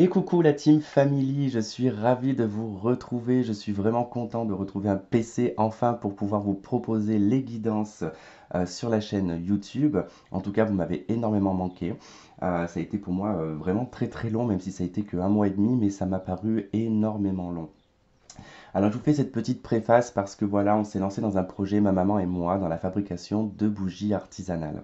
Et coucou la team Family, je suis ravi de vous retrouver, je suis vraiment content de retrouver un PC enfin pour pouvoir vous proposer les guidances sur la chaîne YouTube. En tout cas, vous m'avez énormément manqué. Ça a été pour moi vraiment très très long, même si ça a été que un mois et demi, mais ça m'a paru énormément long. Alors je vous fais cette petite préface parce que voilà, on s'est lancé dans un projet, ma maman et moi, dans la fabrication de bougies artisanales.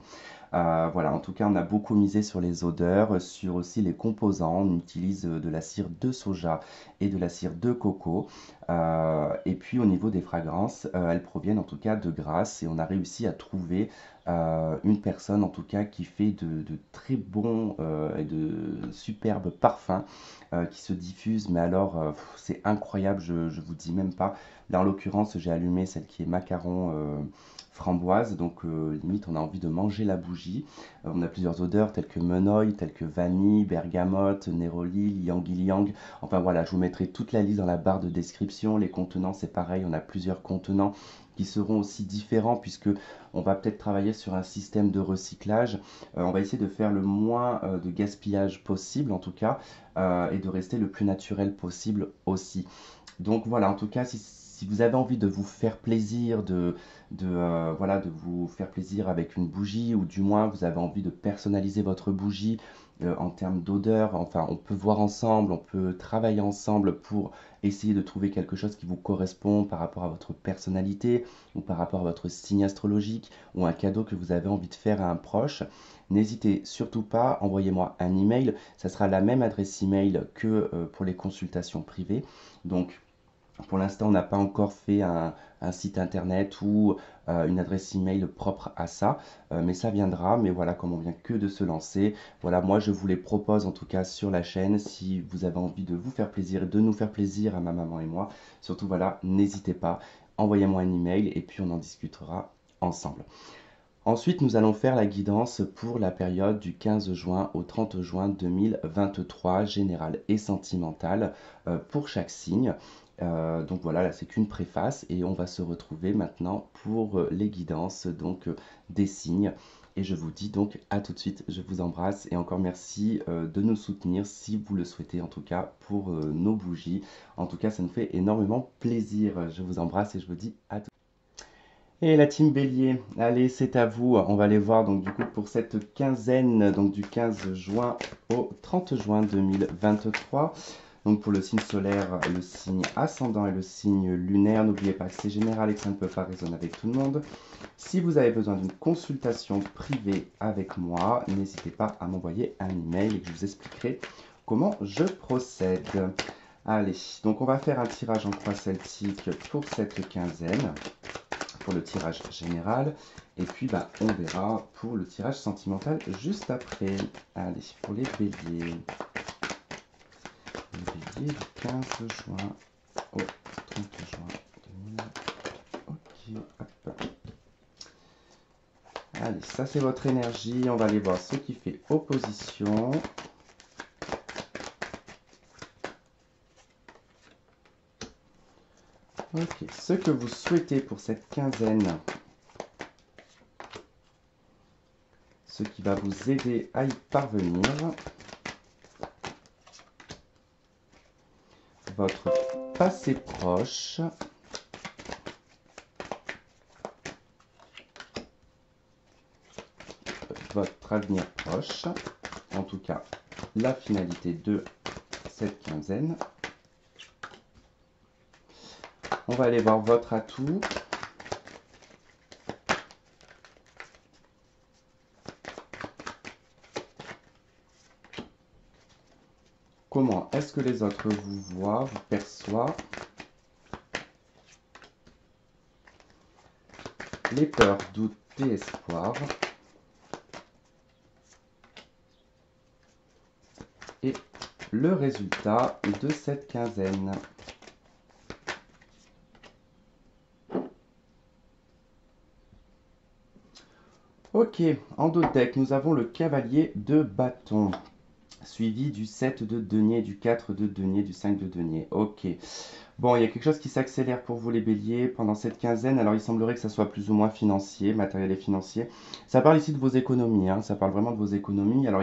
Voilà, en tout cas, on a beaucoup misé sur les odeurs, sur aussi les composants. On utilise de la cire de soja et de la cire de coco. Et puis au niveau des fragrances, elles proviennent en tout cas de Grasse et on a réussi à trouver une personne en tout cas qui fait de très bons et de superbes parfums qui se diffusent. Mais alors, c'est incroyable, je vous dis même pas. Là, en l'occurrence, j'ai allumé celle qui est macaron framboise, donc limite on a envie de manger la bougie. On a plusieurs odeurs telles que menoil, telles que vanille, bergamote, néroli, liang ylang. Enfin voilà, je vous mettrai toute la liste dans la barre de description. Les contenants, c'est pareil, on a plusieurs contenants qui seront aussi différents puisque on va peut-être travailler sur un système de recyclage. On va essayer de faire le moins de gaspillage possible en tout cas et de rester le plus naturel possible aussi. Donc voilà, en tout cas, si vous avez envie de vous faire plaisir, voilà, de vous faire plaisir avec une bougie, ou du moins vous avez envie de personnaliser votre bougie en termes d'odeur, enfin, on peut voir ensemble, on peut travailler ensemble pour essayer de trouver quelque chose qui vous correspond par rapport à votre personnalité, ou par rapport à votre signe astrologique, ou un cadeau que vous avez envie de faire à un proche. N'hésitez surtout pas, envoyez-moi un email, ça sera la même adresse email que pour les consultations privées. Donc, pour l'instant, on n'a pas encore fait un site internet ou une adresse email propre à ça, mais ça viendra. Mais voilà, comme on vient que de se lancer, voilà, moi je vous les propose en tout cas sur la chaîne. Si vous avez envie de vous faire plaisir et de nous faire plaisir à ma maman et moi, surtout voilà, n'hésitez pas, envoyez-moi un email et puis on en discutera ensemble. Ensuite, nous allons faire la guidance pour la période du 15 juin au 30 juin 2023, générale et sentimentale, pour chaque signe. Donc voilà, là c'est qu'une préface et on va se retrouver maintenant pour les guidances des signes. Et je vous dis donc à tout de suite, je vous embrasse et encore merci de nous soutenir si vous le souhaitez en tout cas pour nos bougies. En tout cas, ça nous fait énormément plaisir. Je vous embrasse et je vous dis à tout de suite. Et la team Bélier, allez, c'est à vous. On va aller voir donc du coup pour cette quinzaine, donc du 15 juin au 30 juin 2023. Donc pour le signe solaire, le signe ascendant et le signe lunaire, n'oubliez pas que c'est général et que ça ne peut pas résonner avec tout le monde. Si vous avez besoin d'une consultation privée avec moi, n'hésitez pas à m'envoyer un email et que je vous expliquerai comment je procède. Allez, donc on va faire un tirage en croix celtique pour cette quinzaine pour le tirage général. Et puis, bah, on verra pour le tirage sentimental juste après. Allez, pour les béliers. Les béliers du 15 juin au 30 juin 2000. Ok, hop. Allez, ça c'est votre énergie. On va aller voir ce qui fait opposition. Ok, ce que vous souhaitez pour cette quinzaine. Ce qui va vous aider à y parvenir. Votre passé proche. Votre avenir proche. En tout cas, la finalité de cette quinzaine. On va aller voir votre atout. Comment est-ce que les autres vous voient, vous perçoivent? Les peurs, doutes et espoirs. Et le résultat de cette quinzaine. Ok, en dos de deck, nous avons le cavalier de bâton, suivi du 7 de denier, du 4 de denier, du 5 de denier. Ok. Bon, il y a quelque chose qui s'accélère pour vous les béliers pendant cette quinzaine. Alors, il semblerait que ça soit plus ou moins financier, matériel et financier. Ça parle ici de vos économies, hein, ça parle vraiment de vos économies. Alors,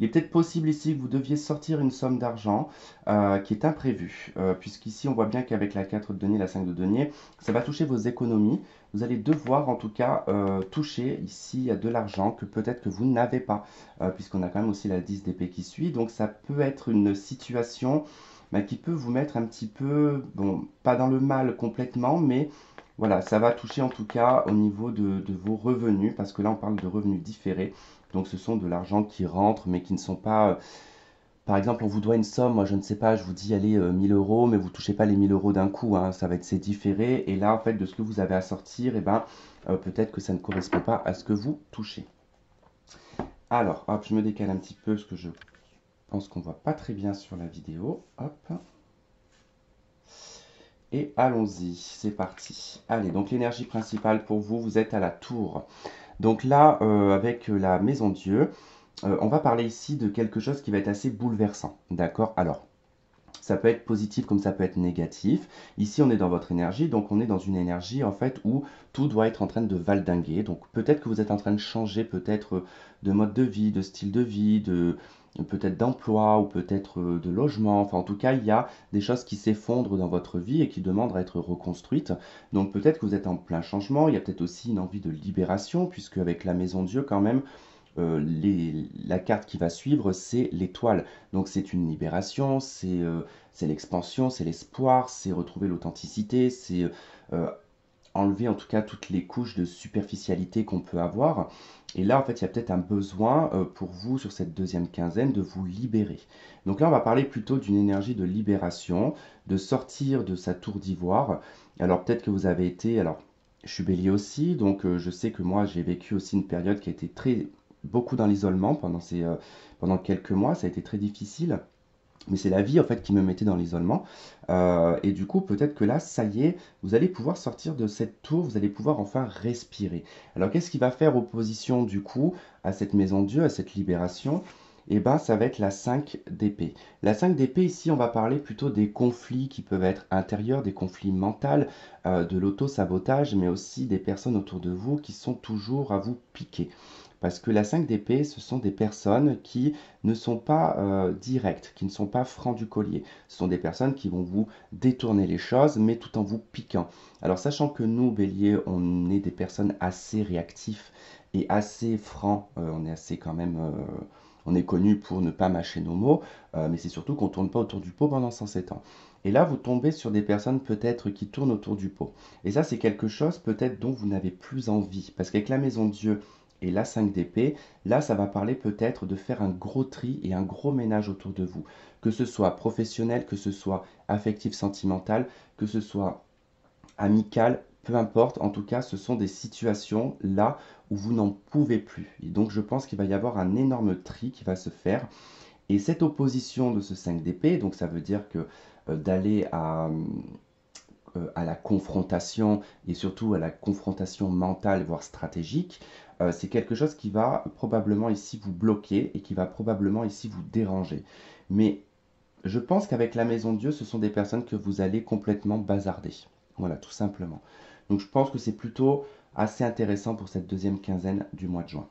Il est peut-être possible ici que vous deviez sortir une somme d'argent qui est imprévue, puisqu'ici on voit bien qu'avec la 4 de denier, la 5 de denier, ça va toucher vos économies. Vous allez devoir en tout cas toucher ici de l'argent que peut-être que vous n'avez pas, puisqu'on a quand même aussi la 10 d'épée qui suit. Donc ça peut être une situation qui peut vous mettre un petit peu, bon, pas dans le mal complètement, mais voilà, ça va toucher en tout cas au niveau de vos revenus, parce que là on parle de revenus différés. Donc ce sont de l'argent qui rentre, mais qui ne sont pas... par exemple, on vous doit une somme, moi je ne sais pas, je vous dis allez 1000 euros, mais vous ne touchez pas les 1000 euros d'un coup, hein, ça va être c'est différé. Et là, en fait, de ce que vous avez à sortir, eh ben, peut-être que ça ne correspond pas à ce que vous touchez. Alors, hop, je me décale un petit peu, parce que je pense qu'on ne voit pas très bien sur la vidéo. Hop. Et allons-y, c'est parti. Allez, donc l'énergie principale pour vous, vous êtes à la tour. Donc là, avec la maison Dieu, on va parler ici de quelque chose qui va être assez bouleversant. D'accord? Alors, ça peut être positif comme ça peut être négatif. Ici, on est dans votre énergie, donc on est dans une énergie en fait où tout doit être en train de valdinguer. Donc peut-être que vous êtes en train de changer peut-être de mode de vie, de style de vie, de peut-être d'emploi ou peut-être de logement. Enfin, en tout cas, il y a des choses qui s'effondrent dans votre vie et qui demandent à être reconstruites. Donc peut-être que vous êtes en plein changement. Il y a peut-être aussi une envie de libération, puisque avec la maison Dieu quand même, la carte qui va suivre, c'est l'étoile. Donc c'est une libération, c'est l'expansion, c'est l'espoir, c'est retrouver l'authenticité, c'est enlever en tout cas toutes les couches de superficialité qu'on peut avoir. Et là, en fait, il y a peut-être un besoin pour vous sur cette deuxième quinzaine de vous libérer. Donc là, on va parler plutôt d'une énergie de libération, de sortir de sa tour d'ivoire. Alors peut-être que vous avez été... Alors, je suis bélier aussi, donc je sais que moi, j'ai vécu aussi une période qui a été très beaucoup dans l'isolement pendant quelques mois. Ça a été très difficile. Mais c'est la vie en fait qui me mettait dans l'isolement. Et du coup, peut-être que là, ça y est, vous allez pouvoir sortir de cette tour, vous allez pouvoir enfin respirer. Alors, qu'est-ce qui va faire opposition du coup à cette maison de Dieu, à cette libération? Eh bien, ça va être la 5 d'épée. La 5 d'épée, ici, on va parler plutôt des conflits qui peuvent être intérieurs, des conflits mentaux, de l'auto-sabotage, mais aussi des personnes autour de vous qui sont toujours à vous piquer. Parce que la 5 d'épée, ce sont des personnes qui ne sont pas directes, qui ne sont pas francs du collier. Ce sont des personnes qui vont vous détourner les choses, mais tout en vous piquant. Alors, sachant que nous, bélier, on est des personnes assez réactifs et assez francs, on est assez quand même... on est connu pour ne pas mâcher nos mots, mais c'est surtout qu'on ne tourne pas autour du pot pendant 107 ans. Et là, vous tombez sur des personnes peut-être qui tournent autour du pot. Et ça, c'est quelque chose peut-être dont vous n'avez plus envie. Parce qu'avec la maison de Dieu, et la 5 d'épée, là, ça va parler peut-être de faire un gros tri et un gros ménage autour de vous. Que ce soit professionnel, que ce soit affectif, sentimental, que ce soit amical, peu importe. En tout cas, ce sont des situations là où vous n'en pouvez plus. Et donc, je pense qu'il va y avoir un énorme tri qui va se faire. Et cette opposition de ce 5 d'épée, donc ça veut dire que d'aller à la confrontation et surtout à la confrontation mentale, voire stratégique, c'est quelque chose qui va probablement ici vous bloquer et qui va probablement ici vous déranger. Mais je pense qu'avec la Maison de Dieu, ce sont des personnes que vous allez complètement bazarder. Voilà, tout simplement. Donc je pense que c'est plutôt assez intéressant pour cette deuxième quinzaine du mois de juin.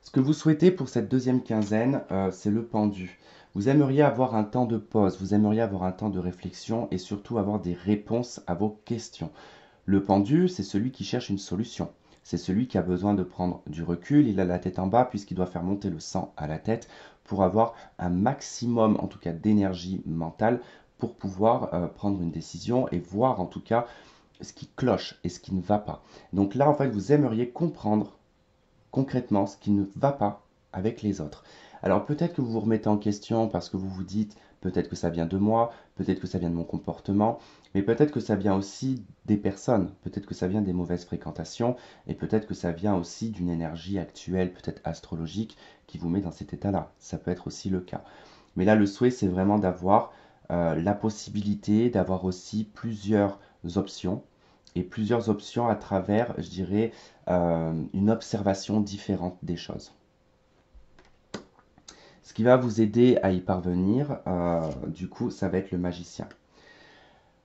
Ce que vous souhaitez pour cette deuxième quinzaine, c'est le pendu. Vous aimeriez avoir un temps de pause, vous aimeriez avoir un temps de réflexion et surtout avoir des réponses à vos questions. Le pendu, c'est celui qui cherche une solution. C'est celui qui a besoin de prendre du recul, il a la tête en bas puisqu'il doit faire monter le sang à la tête pour avoir un maximum en tout cas d'énergie mentale pour pouvoir prendre une décision et voir en tout cas ce qui cloche et ce qui ne va pas. Donc là en fait vous aimeriez comprendre concrètement ce qui ne va pas avec les autres. Alors peut-être que vous vous remettez en question parce que vous vous dites peut-être que ça vient de moi, peut-être que ça vient de mon comportement, mais peut-être que ça vient aussi des personnes, peut-être que ça vient des mauvaises fréquentations et peut-être que ça vient aussi d'une énergie actuelle, peut-être astrologique, qui vous met dans cet état-là. Ça peut être aussi le cas. Mais là, le souhait, c'est vraiment d'avoir la possibilité d'avoir aussi plusieurs options et plusieurs options à travers, je dirais, une observation différente des choses. Ce qui va vous aider à y parvenir, du coup, ça va être le magicien.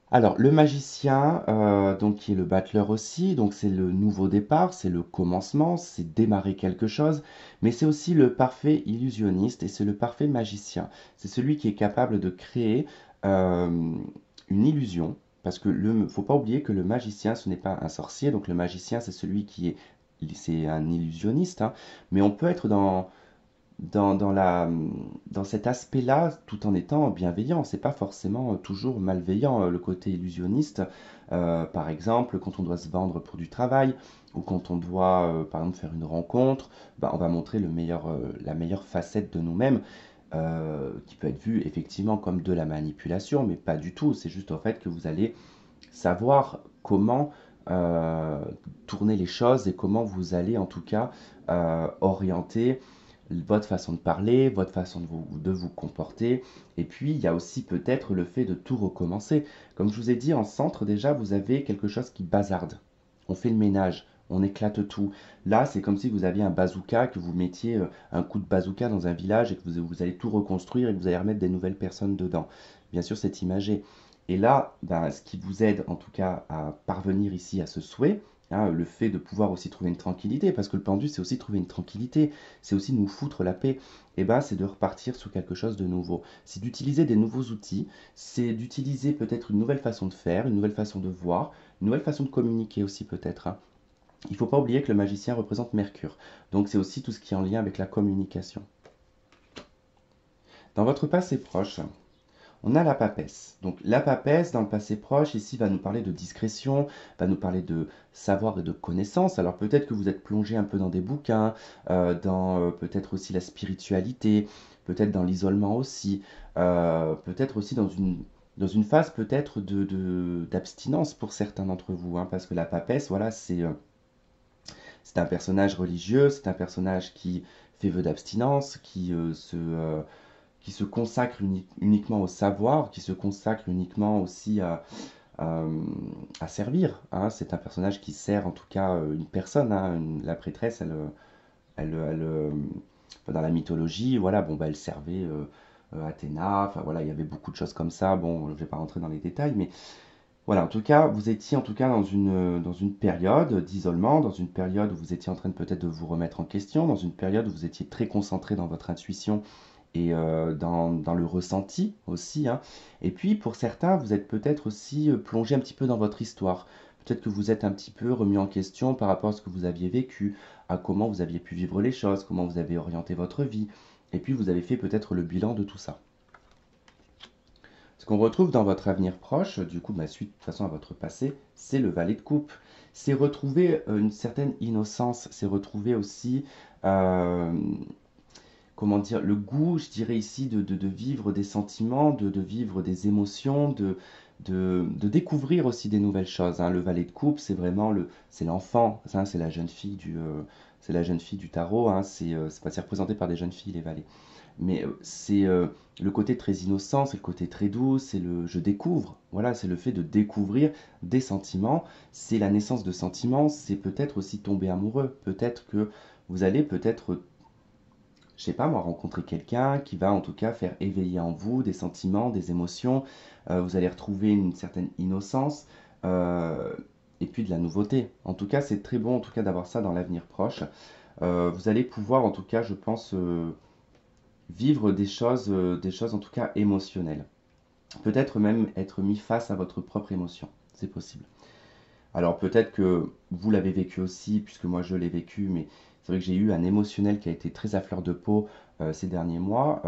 Alors, le magicien, donc qui est le battleur aussi, donc c'est le nouveau départ, c'est le commencement, c'est démarrer quelque chose, mais c'est aussi le parfait illusionniste et c'est le parfait magicien. C'est celui qui est capable de créer euh, une illusion, parce que faut pas oublier que le magicien, ce n'est pas un sorcier, donc le magicien, c'est celui qui est, c'est un illusionniste, hein, mais on peut être dans cet aspect-là, tout en étant bienveillant. C'est pas forcément toujours malveillant, le côté illusionniste. Par exemple, quand on doit se vendre pour du travail, ou quand on doit, par exemple, faire une rencontre, bah, on va montrer la meilleure facette de nous-mêmes, qui peut être vue effectivement comme de la manipulation, mais pas du tout. C'est juste au fait que vous allez savoir comment euh, tourner les choses et comment vous allez en tout cas orienter votre façon de parler, votre façon de vous comporter. Et puis, il y a aussi peut-être le fait de tout recommencer. Comme je vous ai dit, en centre, déjà, vous avez quelque chose qui bazarde. On fait le ménage, on éclate tout. Là, c'est comme si vous aviez un bazooka, que vous mettiez un coup de bazooka dans un village et que vous allez tout reconstruire et que vous allez remettre des nouvelles personnes dedans. Bien sûr, c'est imagé. Et là, ben, ce qui vous aide en tout cas à parvenir ici à ce souhait, hein, le fait de pouvoir aussi trouver une tranquillité, parce que le pendu, c'est aussi trouver une tranquillité, c'est aussi nous foutre la paix, et ben, c'est de repartir sur quelque chose de nouveau. C'est d'utiliser des nouveaux outils, c'est d'utiliser peut-être une nouvelle façon de faire, une nouvelle façon de voir, une nouvelle façon de communiquer aussi peut-être, hein. Il ne faut pas oublier que le magicien représente Mercure, donc c'est aussi tout ce qui est en lien avec la communication. Dans votre passé proche, on a la papesse. Donc la papesse, dans le passé proche, ici, va nous parler de discrétion, va nous parler de savoir et de connaissance. Alors peut-être que vous êtes plongé un peu dans des bouquins, dans peut-être aussi la spiritualité, peut-être dans l'isolement aussi, peut-être aussi dans une phase peut-être d'abstinence pour certains d'entre vous, hein, parce que la papesse, voilà, c'est un personnage religieux, c'est un personnage qui fait vœu d'abstinence, qui se consacre uniquement au savoir, qui se consacre uniquement aussi euh, à servir, hein. C'est un personnage qui sert en tout cas une personne, hein. La prêtresse, enfin, dans la mythologie, voilà, bon, bah, elle servait Athéna, enfin voilà, il y avait beaucoup de choses comme ça. Bon, je ne vais pas rentrer dans les détails, mais voilà, en tout cas, vous étiez en tout cas dans une période d'isolement, dans une période où vous étiez en train de peut-être de vous remettre en question, dans une période où vous étiez très concentré dans votre intuition et dans le ressenti aussi, hein. Et puis pour certains, vous êtes peut-être aussi plongé un petit peu dans votre histoire. Peut-être que vous êtes un petit peu remis en question par rapport à ce que vous aviez vécu, à comment vous aviez pu vivre les choses, comment vous avez orienté votre vie. Et puis vous avez fait peut-être le bilan de tout ça. Ce qu'on retrouve dans votre avenir proche, du coup, ma suite de toute façon à votre passé, c'est le valet de coupe. C'est retrouver une certaine innocence, c'est retrouver aussi euh, comment dire, le goût, je dirais ici, de vivre des sentiments, de vivre des émotions, de découvrir aussi des nouvelles choses, hein. Le valet de coupe, c'est vraiment c'est l'enfant, hein, c'est la jeune fille du tarot, hein. C'est représenté par des jeunes filles, les valets. Mais c'est le côté très innocent, c'est le côté très doux, c'est le je découvre. Voilà, c'est le fait de découvrir des sentiments, c'est la naissance de sentiments, c'est peut-être aussi tomber amoureux. Peut-être que vous allez peut-être, je sais pas moi, rencontrer quelqu'un qui va en tout cas faire éveiller en vous des sentiments, des émotions. Vous allez retrouver une certaine innocence euh, et puis de la nouveauté. En tout cas, c'est très bon en tout cas d'avoir ça dans l'avenir proche. Vous allez pouvoir en tout cas, je pense, vivre des choses en tout cas émotionnelles. Peut-être même être mis face à votre propre émotion. C'est possible. Alors peut-être que vous l'avez vécu aussi, puisque moi je l'ai vécu, mais c'est vrai que j'ai eu un émotionnel qui a été très à fleur de peau ces derniers mois,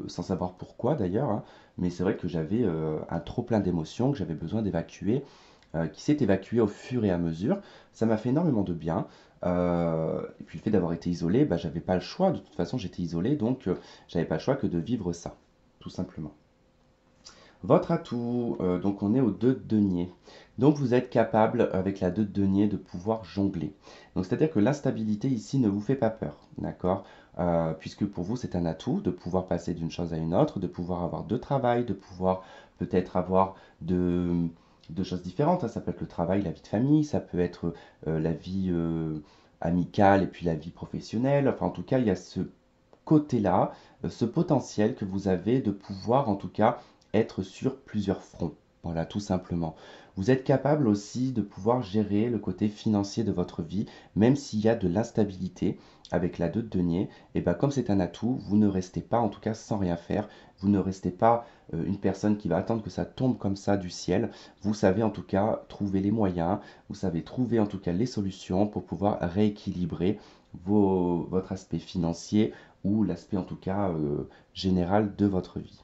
sans savoir pourquoi d'ailleurs, hein. Mais c'est vrai que j'avais un trop plein d'émotions que j'avais besoin d'évacuer, qui s'est évacué au fur et à mesure. Ça m'a fait énormément de bien. Et puis le fait d'avoir été isolé, bah, j'avais pas le choix. De toute façon, j'étais isolé, donc j'avais pas le choix que de vivre ça, tout simplement. Votre atout, donc on est au 2 de denier. Donc vous êtes capable, avec la 2 de denier, de pouvoir jongler. Donc c'est-à-dire que l'instabilité ici ne vous fait pas peur, d'accord? Puisque pour vous c'est un atout de pouvoir passer d'une chose à une autre, de pouvoir avoir deux travails, de pouvoir peut-être avoir de choses différentes, hein. Ça peut être le travail, la vie de famille, ça peut être la vie amicale et puis la vie professionnelle. Enfin en tout cas il y a ce côté-là, ce potentiel que vous avez de pouvoir en tout cas être sur plusieurs fronts Voilà, tout simplement. Vous êtes capable aussi de pouvoir gérer le côté financier de votre vie, même s'il y a de l'instabilité avec la 2 de denier. Et bien comme c'est un atout, vous ne restez pas en tout cas sans rien faire. Vous ne restez pas une personne qui va attendre que ça tombe comme ça du ciel. Vous savez en tout cas trouver les moyens, vous savez trouver en tout cas les solutions pour pouvoir rééquilibrer votre aspect financier ou l'aspect en tout cas général de votre vie.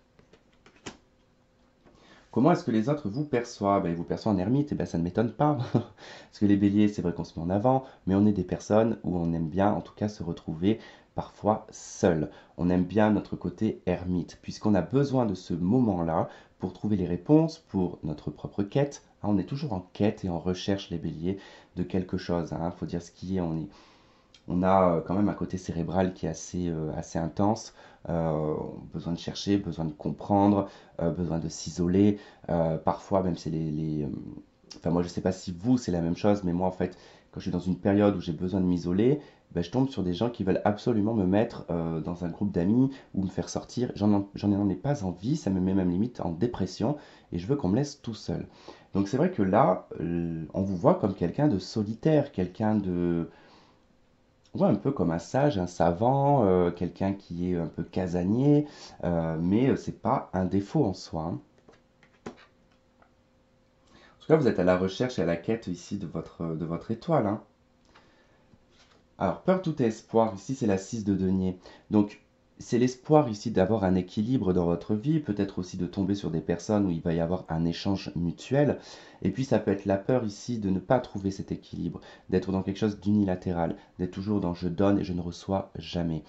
Comment est-ce que les autres vous perçoivent? Ben, ils vous perçoivent en ermite, et ben, ça ne m'étonne pas. Parce que les béliers, c'est vrai qu'on se met en avant, mais on est des personnes où on aime bien, en tout cas, se retrouver parfois seul. On aime bien notre côté ermite, puisqu'on a besoin de ce moment-là pour trouver les réponses pour notre propre quête. Hein, on est toujours en quête et en recherche, les béliers, de quelque chose. Il faut dire ce qui est. On a quand même un côté cérébral qui est assez intense. Besoin de chercher, besoin de comprendre, besoin de s'isoler. Parfois, même c'est enfin, moi, je ne sais pas si vous, c'est la même chose, mais moi, en fait, quand je suis dans une période où j'ai besoin de m'isoler, ben, je tombe sur des gens qui veulent absolument me mettre dans un groupe d'amis ou me faire sortir. J'en ai pas envie, ça me met même limite en dépression et je veux qu'on me laisse tout seul. Donc c'est vrai que là, on vous voit comme quelqu'un de solitaire, quelqu'un de, ouais, un peu comme un sage, un savant, quelqu'un qui est un peu casanier, mais c'est pas un défaut en soi. Hein. En tout cas, vous êtes à la recherche et à la quête ici de votre étoile. Hein. Alors, peur, tout est espoir, ici c'est la 6 de denier. Donc, c'est l'espoir ici d'avoir un équilibre dans votre vie, peut-être aussi de tomber sur des personnes où il va y avoir un échange mutuel. Et puis, ça peut être la peur ici de ne pas trouver cet équilibre, d'être dans quelque chose d'unilatéral, d'être toujours dans je donne et je ne reçois jamais.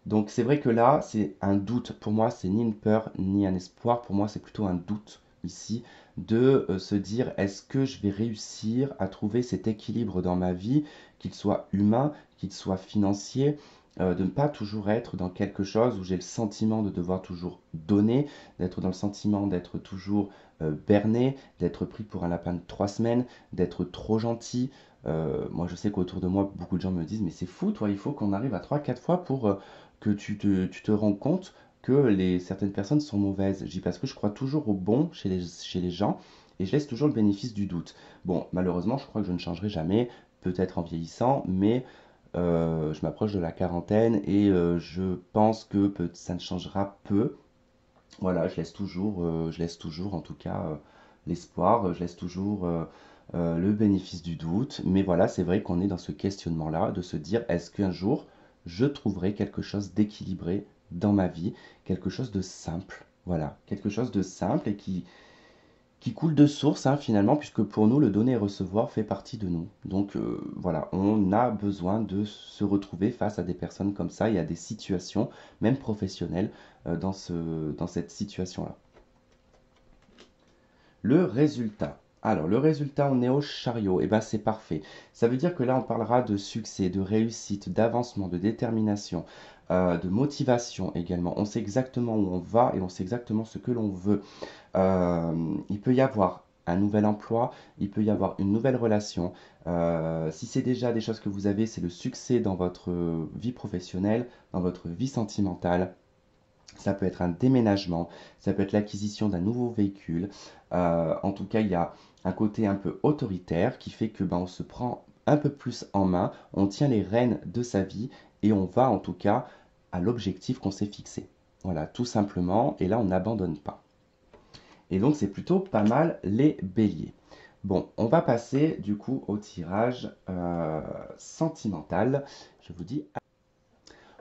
Donc c'est vrai que là, c'est un doute. Pour moi, c'est ni une peur ni un espoir. Pour moi, c'est plutôt un doute ici de se dire est-ce que je vais réussir à trouver cet équilibre dans ma vie, qu'il soit humain, qu'il soit financier, de ne pas toujours être dans quelque chose où j'ai le sentiment de devoir toujours donner, d'être dans le sentiment d'être toujours berné, d'être pris pour un lapin de 3 semaines, d'être trop gentil. Moi, je sais qu'autour de moi, beaucoup de gens me disent, mais c'est fou, toi, il faut qu'on arrive à 3 4 fois pour que tu te rends compte que certaines personnes sont mauvaises. Je dis parce que je crois toujours au bon chez les gens et je laisse toujours le bénéfice du doute. Bon, malheureusement, je crois que je ne changerai jamais, peut-être en vieillissant, mais je m'approche de la quarantaine et je pense que ça ne changera peu. Voilà, je laisse toujours en tout cas l'espoir, je laisse toujours le bénéfice du doute. Mais voilà, c'est vrai qu'on est dans ce questionnement-là, de se dire est-ce qu'un jour je trouverai quelque chose d'équilibré dans ma vie, quelque chose de simple, voilà, quelque chose de simple et qui coule de source hein, finalement, puisque pour nous, le donner et recevoir fait partie de nous. Donc voilà, on a besoin de se retrouver face à des personnes comme ça et à des situations, même professionnelles, dans cette situation-là. Le résultat. Alors, le résultat, on est au chariot. Et ben, c'est parfait. Ça veut dire que là, on parlera de succès, de réussite, d'avancement, de détermination, de motivation également. On sait exactement où on va et on sait exactement ce que l'on veut. Il peut y avoir un nouvel emploi, il peut y avoir une nouvelle relation. Si c'est déjà des choses que vous avez, c'est le succès dans votre vie professionnelle, dans votre vie sentimentale. Ça peut être un déménagement, ça peut être l'acquisition d'un nouveau véhicule. En tout cas, il y a un côté un peu autoritaire qui fait que ben, on se prend un peu plus en main, on tient les rênes de sa vie et on va en tout cas à l'objectif qu'on s'est fixé. Voilà, tout simplement. Et là, on n'abandonne pas. Et donc, c'est plutôt pas mal les béliers. Bon, on va passer du coup au tirage sentimental. Je vous dis.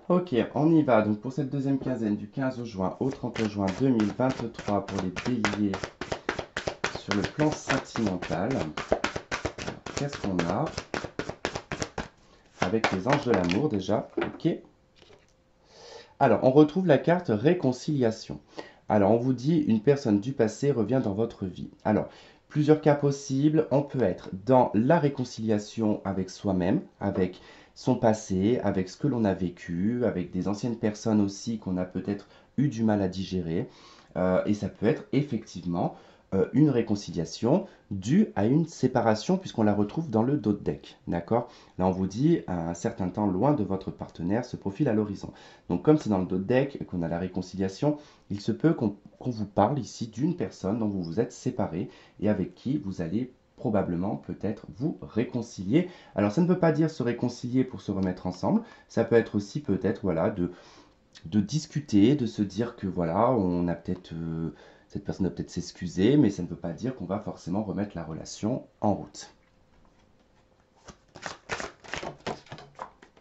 Ok, on y va. Donc pour cette deuxième quinzaine du 15 juin au 30 juin 2023 pour les béliers sur le plan sentimental. Qu'est-ce qu'on a avec les anges de l'amour déjà? Ok. Alors, on retrouve la carte réconciliation. Alors, on vous dit une personne du passé revient dans votre vie. Alors, plusieurs cas possibles. On peut être dans la réconciliation avec soi-même, avec son passé, avec ce que l'on a vécu, avec des anciennes personnes aussi qu'on a peut-être eu du mal à digérer. Et ça peut être effectivement une réconciliation due à une séparation puisqu'on la retrouve dans le dos de deck. D'accord? Là, on vous dit un certain temps loin de votre partenaire se profile à l'horizon. Donc, comme c'est dans le dos de deck et qu'on a la réconciliation, il se peut qu'on vous parle ici d'une personne dont vous vous êtes séparé et avec qui vous allez probablement peut-être vous réconcilier. Alors, ça ne veut pas dire se réconcilier pour se remettre ensemble. Ça peut être aussi peut-être voilà, de discuter, de se dire que voilà, on a peut-être cette personne va peut-être s'excuser, mais ça ne veut pas dire qu'on va forcément remettre la relation en route.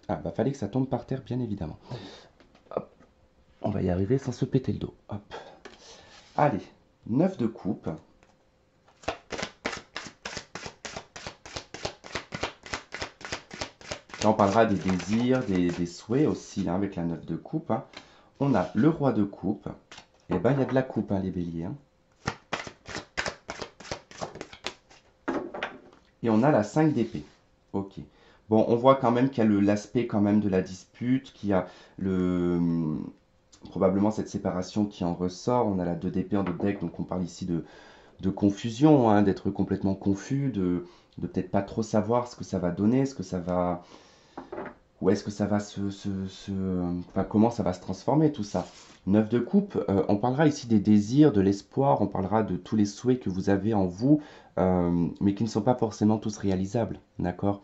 Ah, bah fallait que ça tombe par terre, bien évidemment. Hop. On va y arriver sans se péter le dos. Hop. Allez, 9 de coupe. Là, on parlera des désirs, des souhaits aussi, hein, avec la 9 de coupe. Hein. On a le roi de coupe. Et ben, il y a de la coupe, hein, les béliers. Hein. Et on a la 5 d'épée. Ok. Bon, on voit quand même qu'il y a l'aspect quand même de la dispute, qu'il y a probablement cette séparation qui en ressort. On a la 2 d'épée en deux deck, donc on parle ici de confusion, hein, d'être complètement confus, de peut-être pas trop savoir ce que ça va donner, ce que ça va... Où est-ce que ça va enfin, comment ça va se transformer tout ça. 9 de coupe, on parlera ici des désirs, de l'espoir, on parlera de tous les souhaits que vous avez en vous, mais qui ne sont pas forcément tous réalisables, d'accord?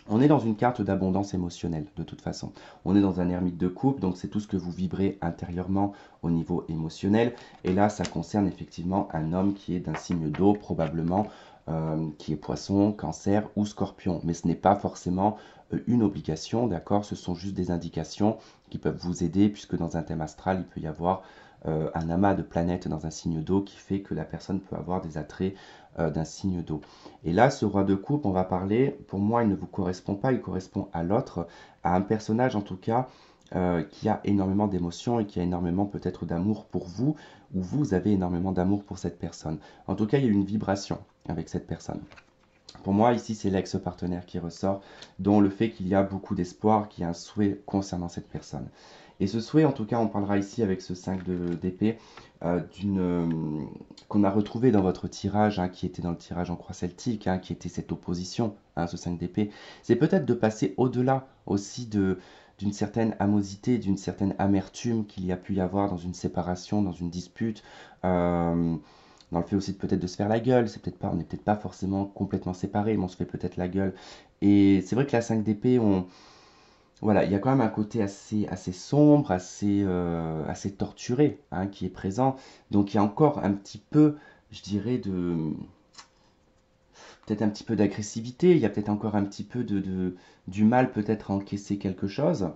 On est dans une carte d'abondance émotionnelle, de toute façon. On est dans un ermite de coupe, donc c'est tout ce que vous vibrez intérieurement au niveau émotionnel. Et là, ça concerne effectivement un homme qui est d'un signe d'eau, probablement, qui est poisson, cancer ou scorpion. Mais ce n'est pas forcément une obligation, d'accord? Ce sont juste des indications qui peuvent vous aider, puisque dans un thème astral, il peut y avoir un amas de planètes dans un signe d'eau qui fait que la personne peut avoir des attraits d'un signe d'eau. Et là, ce roi de coupe, on va parler, pour moi, il ne vous correspond pas, il correspond à l'autre, à un personnage en tout cas qui a énormément d'émotions et qui a énormément peut-être d'amour pour vous, ou vous avez énormément d'amour pour cette personne. En tout cas, il y a une vibration avec cette personne. Pour moi, ici, c'est l'ex-partenaire qui ressort, dont le fait qu'il y a beaucoup d'espoir, qu'il y a un souhait concernant cette personne. Et ce souhait, en tout cas, on parlera ici avec ce 5 d'épée, qu'on a retrouvé dans votre tirage, hein, qui était dans le tirage en croix celtique, hein, qui était cette opposition, hein, ce 5 d'épée. C'est peut-être de passer au-delà aussi d'une certaine amosité, d'une certaine amertume qu'il y a pu y avoir dans une séparation, dans une dispute. Dans le fait aussi peut-être de se faire la gueule, c'est peut-être pas, on n'est peut-être pas forcément complètement séparés, mais on se fait peut-être la gueule. Et c'est vrai que la 5 d'épée, voilà, il y a quand même un côté assez sombre, assez torturé, hein, qui est présent. Donc il y a encore un petit peu, je dirais, peut-être un petit peu d'agressivité, il y a peut-être encore un petit peu du mal peut-être à encaisser quelque chose.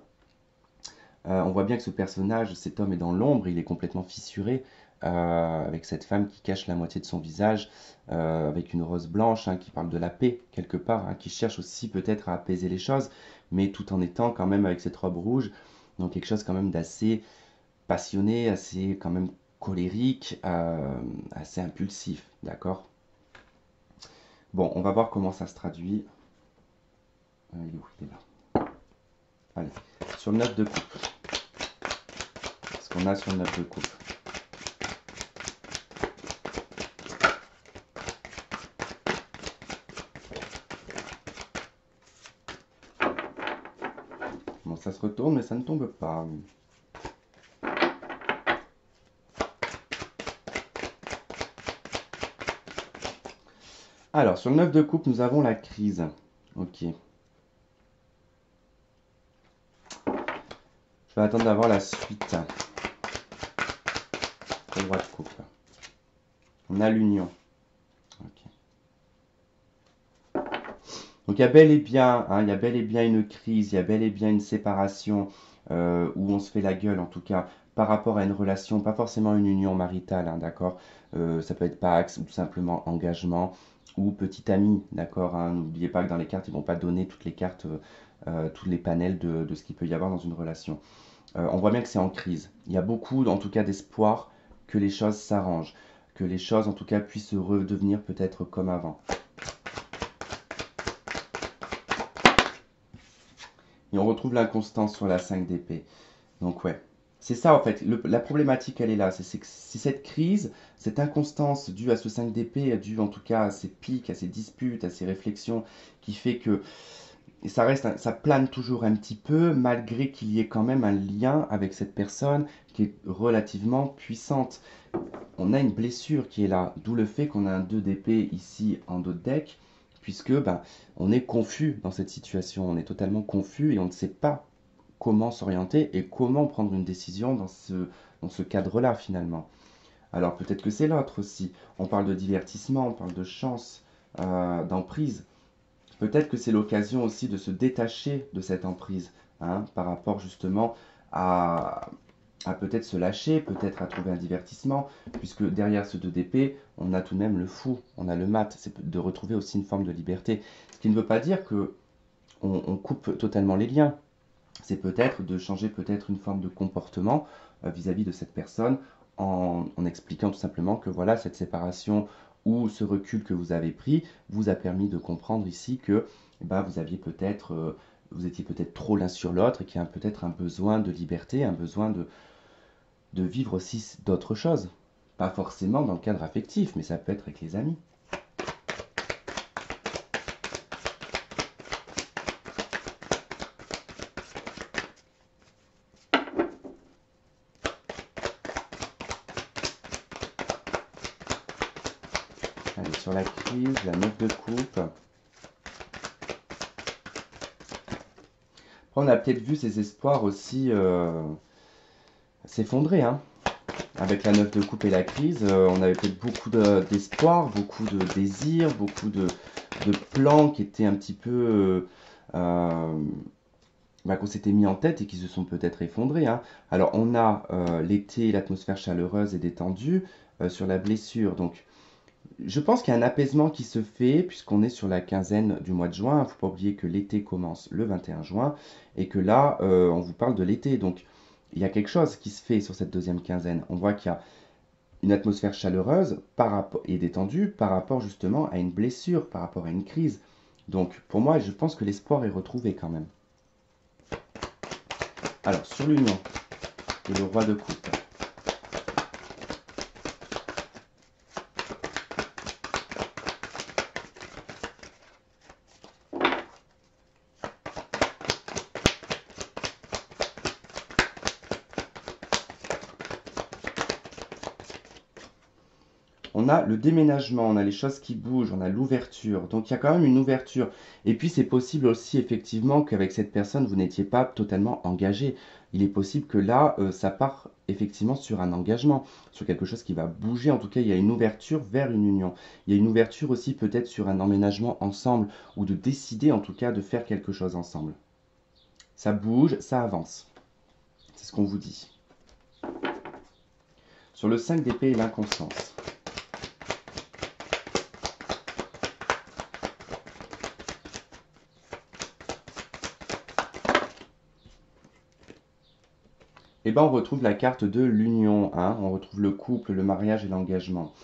On voit bien que ce personnage, cet homme est dans l'ombre, il est complètement fissuré, avec cette femme qui cache la moitié de son visage, avec une rose blanche, hein, qui parle de la paix quelque part, hein, qui cherche aussi peut-être à apaiser les choses, mais tout en étant quand même avec cette robe rouge, donc quelque chose quand même d'assez passionné, assez quand même colérique, assez impulsif, d'accord? Bon, on va voir comment ça se traduit. Il est où? Il est là. Allez, sur le 9 de coupe. Ce qu'on a sur le 9 de coupe. Bon, ça se retourne, mais ça ne tombe pas. Alors, sur le 9 de coupe, nous avons la crise. Ok. Je vais attendre d'avoir la suite. Le roi de coupe. On a l'union. Ok. Donc il y a bel et bien, hein, il y a bel et bien une crise, il y a bel et bien une séparation où on se fait la gueule, en tout cas par rapport à une relation, pas forcément une union maritale, hein, d'accord? Ça peut être Pax ou tout simplement engagement ou petit ami, d'accord? Hein. N'oubliez pas que dans les cartes, ils ne vont pas donner toutes les cartes, tous les panels de ce qu'il peut y avoir dans une relation. On voit bien que c'est en crise. Il y a beaucoup, en tout cas, d'espoir que les choses s'arrangent, que les choses, en tout cas, puissent redevenir peut-être comme avant. Et on retrouve l'inconstance sur la 5 d'épée. Donc ouais, C'est ça en fait, la problématique elle est là, c'est que si cette crise, cette inconstance due à ce 5 d'épée, due en tout cas à ces pics, à ces disputes, à ces réflexions, qui fait que ça reste, ça plane toujours un petit peu, malgré qu'il y ait quand même un lien avec cette personne qui est relativement puissante. On a une blessure qui est là, d'où le fait qu'on a un 2 d'épée ici en dos de deck, puisque ben, on est confus dans cette situation, on est totalement confus et on ne sait pas comment s'orienter et comment prendre une décision dans ce cadre-là finalement. Alors peut-être que c'est l'autre aussi. On parle de divertissement, on parle de chance, d'emprise. Peut-être que c'est l'occasion aussi de se détacher de cette emprise, hein, par rapport justement à, à peut-être se lâcher, peut-être à trouver un divertissement, puisque derrière ce 2 d'épée, on a tout de même le fou, on a le mat, c'est de retrouver aussi une forme de liberté. Ce qui ne veut pas dire que on coupe totalement les liens, c'est peut-être de changer peut-être une forme de comportement vis-à-vis de cette personne en expliquant tout simplement que voilà, cette séparation ou ce recul que vous avez pris vous a permis de comprendre ici que bah, vous aviez peut-être, vous étiez peut-être trop l'un sur l'autre et qu'il y a peut-être un besoin de liberté, un besoin de vivre aussi d'autres choses. Pas forcément dans le cadre affectif, mais ça peut être avec les amis. Allez, sur la crise, la 9 de coupe. On a peut-être vu ses espoirs aussi s'effondrer, hein. Avec la 9 de coupe et la crise, on avait peut-être beaucoup d'espoir, beaucoup de désirs, beaucoup de plans qui étaient un petit peu bah, qu'on s'était mis en tête et qui se sont peut-être effondrés, hein. Alors on a l'été, l'atmosphère chaleureuse et détendue sur la blessure. Donc je pense qu'il y a un apaisement qui se fait puisqu'on est sur la quinzaine du mois de juin. Il ne faut pas oublier que l'été commence le 21 juin et que là, on vous parle de l'été. Donc, il y a quelque chose qui se fait sur cette deuxième quinzaine. On voit qu'il y a une atmosphère chaleureuse et détendue par rapport justement à une blessure, par rapport à une crise. Donc, pour moi, je pense que l'espoir est retrouvé quand même. Alors, sur l'union et le roi de coupe. On a le déménagement, on a les choses qui bougent, on a l'ouverture. Donc il y a quand même une ouverture. Et puis c'est possible aussi effectivement qu'avec cette personne, vous n'étiez pas totalement engagé. Il est possible que là, ça part effectivement sur un engagement, sur quelque chose qui va bouger. En tout cas, il y a une ouverture vers une union. Il y a une ouverture aussi peut-être sur un emménagement ensemble ou de décider en tout cas de faire quelque chose ensemble. Ça bouge, ça avance. C'est ce qu'on vous dit. Sur le 5 d'épée et l'inconstance. Et ben on retrouve la carte de l'union, hein. On retrouve le couple, le mariage et l'engagement.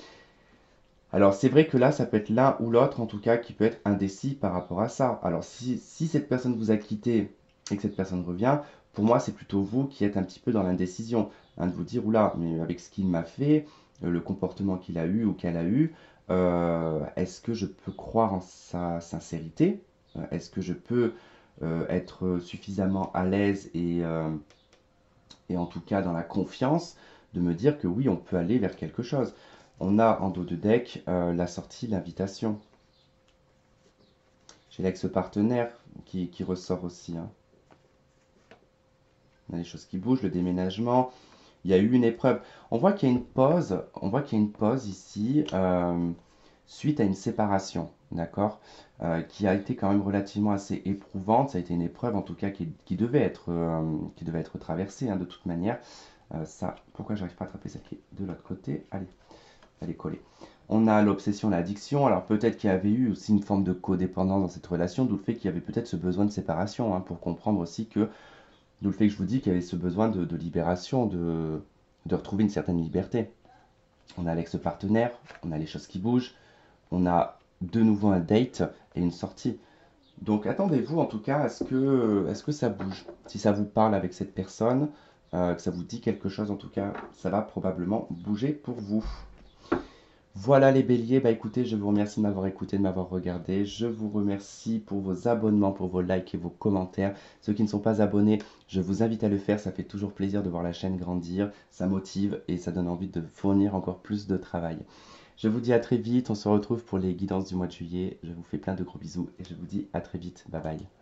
Alors c'est vrai que là, ça peut être l'un ou l'autre, en tout cas, qui peut être indécis par rapport à ça. Alors si cette personne vous a quitté et que cette personne revient, pour moi, c'est plutôt vous qui êtes un petit peu dans l'indécision, hein, de vous dire, oula, mais avec ce qu'il m'a fait, le comportement qu'il a eu ou qu'elle a eu, est-ce que je peux croire en sa sincérité? Est-ce que je peux être suffisamment à l'aise et en tout cas dans la confiance de me dire que oui, on peut aller vers quelque chose. On a en dos de deck la sortie, l'invitation. J'ai l'ex-partenaire qui ressort aussi, hein. On a les choses qui bougent, le déménagement. Il y a eu une épreuve. On voit qu'il y a une pause. On voit qu'il y a une pause ici suite à une séparation, d'accord, qui a été quand même relativement assez éprouvante. Ça a été une épreuve en tout cas qui devait être traversée, hein, de toute manière. Ça, pourquoi j'arrive pas à attraper celle qui est de l'autre côté? Allez, elle est collée. On a l'obsession, l'addiction. Alors peut-être qu'il y avait eu aussi une forme de codépendance dans cette relation, d'où le fait qu'il y avait peut-être ce besoin de séparation, hein, pour comprendre aussi que, d'où le fait que je vous dis qu'il y avait ce besoin de libération, de retrouver une certaine liberté. On a l'ex-partenaire, on a les choses qui bougent, on a de nouveau un date et une sortie. Donc attendez-vous en tout cas à ce que ça bouge. Si ça vous parle avec cette personne, que ça vous dit quelque chose en tout cas, ça va probablement bouger pour vous. Voilà les béliers, bah écoutez, je vous remercie de m'avoir écouté, de m'avoir regardé. Je vous remercie pour vos abonnements, pour vos likes et vos commentaires. Ceux qui ne sont pas abonnés, je vous invite à le faire, ça fait toujours plaisir de voir la chaîne grandir, ça motive et ça donne envie de fournir encore plus de travail. Je vous dis à très vite, on se retrouve pour les guidances du mois de juillet. Je vous fais plein de gros bisous et je vous dis à très vite, bye bye.